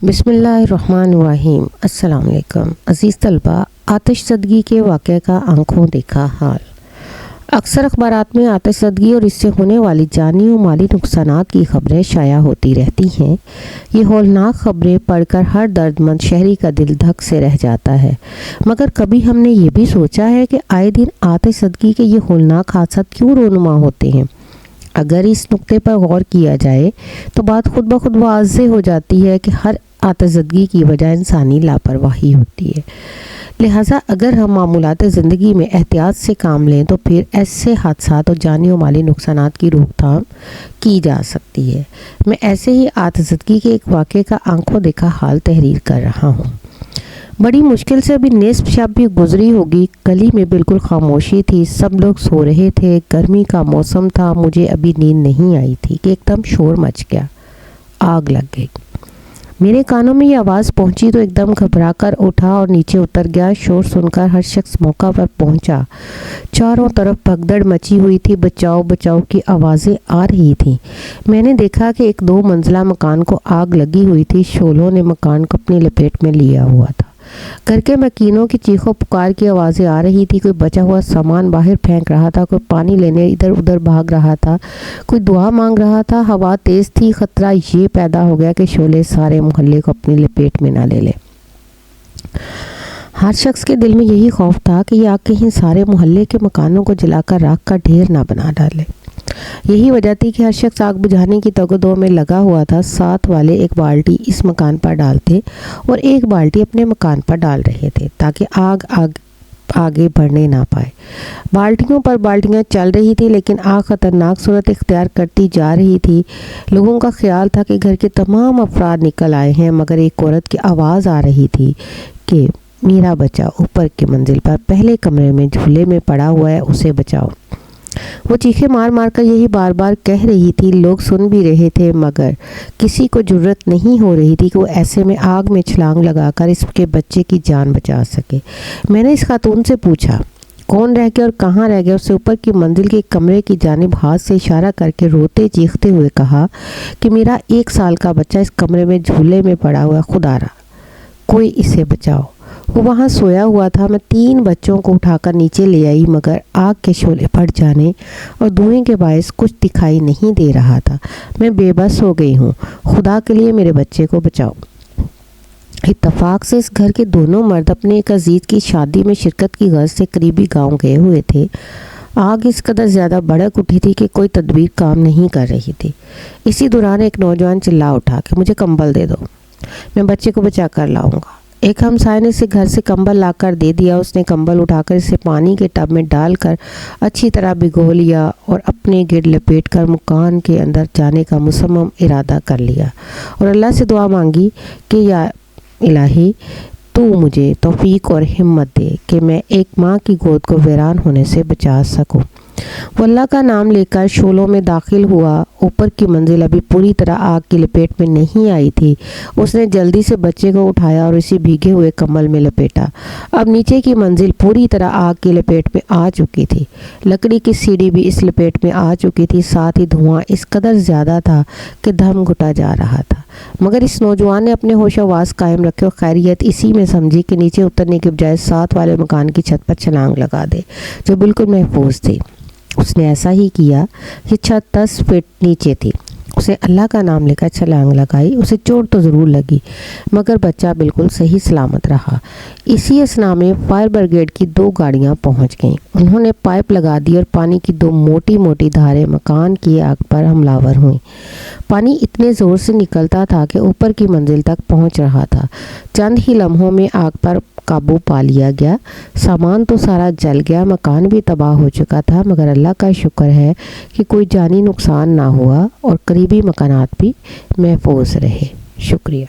بسم اللہ الرحمن الرحیم۔ السلام علیکم عزیز طلبہ، آتش زدگی کے واقعے کا آنکھوں دیکھا حال۔ اکثر اخبارات میں آتش زدگی اور اس سے ہونے والی جانی و مالی نقصانات کی خبریں شائع ہوتی رہتی ہیں۔ یہ ہولناک خبریں پڑھ کر ہر درد مند شہری کا دل دھک سے رہ جاتا ہے، مگر کبھی ہم نے یہ بھی سوچا ہے کہ آئے دن آتش زدگی کے یہ ہولناک حادثات کیوں رونما ہوتے ہیں؟ اگر اس نقطے پر غور کیا جائے تو بات خود بخود واضح ہو جاتی ہے کہ ہر آتش زدگی کی وجہ انسانی لاپرواہی ہوتی ہے۔ لہٰذا اگر ہم معمولات زندگی میں احتیاط سے کام لیں تو پھر ایسے حادثات اور جانی و مالی نقصانات کی روک تھام کی جا سکتی ہے۔ میں ایسے ہی آتش زدگی کے ایک واقعے کا آنکھوں دیکھا حال تحریر کر رہا ہوں۔ بڑی مشکل سے ابھی نصف شب بھی گزری ہوگی۔ گلی میں بالکل خاموشی تھی، سب لوگ سو رہے تھے، گرمی کا موسم تھا۔ مجھے ابھی نیند نہیں آئی تھی کہ ایک دم شور مچ گیا، آگ لگ گئی۔ میرے کانوں میں یہ آواز پہنچی تو ایک دم گھبرا کر اٹھا اور نیچے اتر گیا۔ شور سن کر ہر شخص موقع پر پہنچا۔ چاروں طرف بھگدڑ مچی ہوئی تھی، بچاؤ بچاؤ کی آوازیں آ رہی تھیں۔ میں نے دیکھا کہ ایک 2 منزلہ مکان کو آگ لگی ہوئی تھی۔ شعلوں نے مکان کو اپنی لپیٹ میں لیا ہوا تھا۔ گھر کے مکینوں کی چیخوں پکار کی آوازیں آ رہی تھی۔ کوئی بچا ہوا سامان باہر پھینک رہا تھا، کوئی پانی لینے ادھر ادھر بھاگ رہا تھا، کوئی دعا مانگ رہا تھا۔ ہوا تیز تھی، خطرہ یہ پیدا ہو گیا کہ شعلے سارے محلے کو اپنی لپیٹ میں نہ لے لے۔ ہر شخص کے دل میں یہی خوف تھا کہ یہ آگ کہیں سارے محلے کے مکانوں کو جلا کر راکھ کا ڈھیر نہ بنا ڈالے۔ یہی وجہ تھی کہ ہر شخص آگ بجھانے کی تگ و دو میں لگا ہوا تھا۔ ساتھ والے ایک بالٹی اس مکان پر ڈالتے اور ایک بالٹی اپنے مکان پر ڈال رہے تھے تاکہ آگ آگے بڑھنے نہ پائے۔ بالٹیوں پر بالٹیاں چل رہی تھی، لیکن آگ خطرناک صورت اختیار کرتی جا رہی تھی۔ لوگوں کا خیال تھا کہ گھر کے تمام افراد نکل آئے ہیں، مگر ایک عورت کی آواز آ رہی تھی کہ میرا بچہ اوپر کی منزل پر پہلے کمرے میں جھولے میں پڑا ہوا ہے، اسے بچاؤ۔ وہ چیخیں مار مار کر یہی بار بار کہہ رہی تھی۔ لوگ سن بھی رہے تھے، مگر کسی کو جرأت نہیں ہو رہی تھی کہ وہ ایسے میں آگ میں چھلانگ لگا کر اس کے بچے کی جان بچا سکے۔ میں نے اس خاتون سے پوچھا کون رہ گیا اور کہاں رہ گیا۔ اسے اوپر کی منزل کے کمرے کی جانب ہاتھ سے اشارہ کر کے روتے چیختے ہوئے کہا کہ میرا 1 سال کا بچہ اس کمرے میں جھولے میں پڑا ہوا ہے، خدا را کوئی اسے بچاؤ۔ وہ وہاں سویا ہوا تھا۔ میں 3 بچوں کو اٹھا کر نیچے لے آئی، مگر آگ کے شعلے پھٹ جانے اور دھوئیں کے باعث کچھ دکھائی نہیں دے رہا تھا۔ میں بے بس ہو گئی ہوں، خدا کے لیے میرے بچے کو بچاؤ۔ اتفاق سے اس گھر کے دونوں مرد اپنے ایک عزیز کی شادی میں شرکت کی غرض سے قریبی گاؤں گئے ہوئے تھے۔ آگ اس قدر زیادہ بھڑک اٹھی تھی کہ کوئی تدبیر کام نہیں کر رہی تھی۔ اسی دوران ایک نوجوان چلا اٹھا کہ مجھے کمبل دے دو، میں بچے کو بچا کر لاؤں گا۔ ایک ہمسائے نے اسے گھر سے کمبل لا کر دے دیا۔ اس نے کمبل اٹھا کر اسے پانی کے ٹب میں ڈال کر اچھی طرح بھگو لیا اور اپنے گرد لپیٹ کر مکان کے اندر جانے کا مصمم ارادہ کر لیا اور اللہ سے دعا مانگی کہ یا الہی تو مجھے توفیق اور ہمت دے کہ میں ایک ماں کی گود کو ویران ہونے سے بچا سکوں۔ وہ اللہ کا نام لے کر شعلوں میں داخل ہوا۔ اوپر کی منزل ابھی پوری طرح آگ کی لپیٹ میں نہیں آئی تھی۔ اس نے جلدی سے بچے کو اٹھایا اور اسے بھیگے ہوئے کمبل میں لپیٹا۔ اب نیچے کی منزل پوری طرح آگ کی لپیٹ میں آ چکی تھی۔ لکڑی کی سیڑھی بھی اس لپیٹ میں آ چکی تھی، ساتھ ہی دھواں اس قدر زیادہ تھا کہ دم گھٹا جا رہا تھا۔ مگر اس نوجوان نے اپنے ہوش و حواس قائم رکھے اور خیریت اسی میں سمجھی کہ نیچے اترنے کے بجائے ساتھ والے مکان کی چھت پر چھلانگ لگا دے جو بالکل محفوظ تھی۔ اس نے ایسا ہی کیا۔ یہ چھت 10 فٹ نیچے تھی۔ اسے اللہ کا نام لے کر چھلانگ لگائی۔ اسے چوٹ تو ضرور لگی، مگر بچہ بالکل صحیح سلامت رہا۔ اسی اثناء میں فائر بریگیڈ کی 2 گاڑیاں پہنچ گئیں۔ انہوں نے پائپ لگا دی اور پانی کی 2 موٹی موٹی دھاریں مکان کی آگ پر حملہ ہوئیں۔ پانی اتنے زور سے نکلتا تھا کہ اوپر کی منزل تک پہنچ رہا تھا۔ چند ہی لمحوں میں آگ پر قابو پا لیا گیا۔ سامان تو سارا جل گیا، مکان بھی تباہ ہو چکا تھا، مگر اللہ کا شکر ہے کہ کوئی جانی نقصان نہ ہوا اور قریبی مکانات بھی محفوظ رہے۔ شکریہ۔